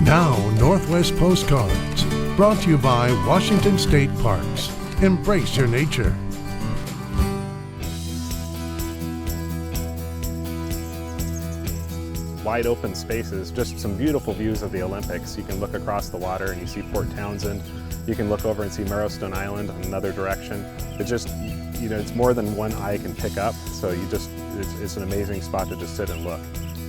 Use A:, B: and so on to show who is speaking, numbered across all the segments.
A: Now, Northwest Postcards, brought to you by Washington State Parks. Embrace your nature.
B: Wide open spaces, just some beautiful views of the Olympics. You can look across the water and you see Port Townsend. You can look over and see Marrowstone Island in another direction. It just, it's more than one eye can pick up. So it's an amazing spot to just sit and look.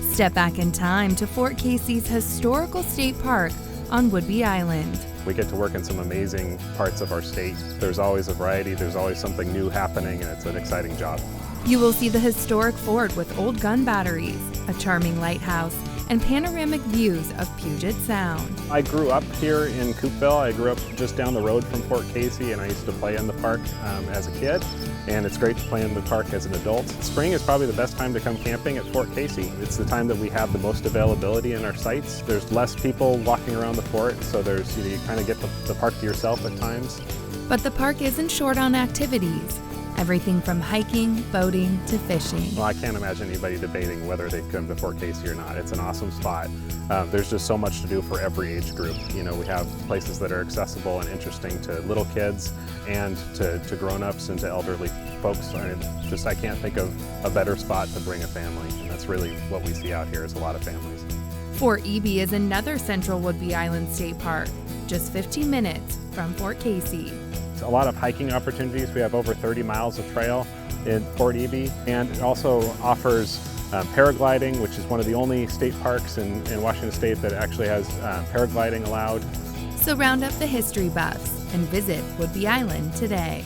C: Step back in time to Fort Casey's historical state park on Whidbey Island.
B: We get to work in some amazing parts of our state. There's always a variety, there's always something new happening, and it's an exciting job.
C: You will see the historic fort with old gun batteries, a charming lighthouse, and panoramic views of Puget Sound.
B: I grew up here in Coupeville. I grew up just down the road from Fort Casey, and I used to play in the park as a kid, and it's great to play in the park as an adult. Spring is probably the best time to come camping at Fort Casey. It's the time that we have the most availability in our sites. There's less people walking around the fort, so you kind of get the park to yourself at times.
C: But the park isn't short on activities. Everything from hiking, boating, to fishing.
B: Well, I can't imagine anybody debating whether they come to Fort Casey or not. It's an awesome spot. There's just so much to do for every age group. We have places that are accessible and interesting to little kids and to grown-ups and to elderly folks. I can't think of a better spot to bring a family, and that's really what we see out here is a lot of families.
C: Fort Ebey is another central Whidbey Island State Park, just 15 minutes from Fort Casey.
B: A lot of hiking opportunities. We have over 30 miles of trail in Fort Ebey, and it also offers paragliding, which is one of the only state parks in Washington State that actually has paragliding allowed.
C: So round up the history buffs and visit Whidbey Island today.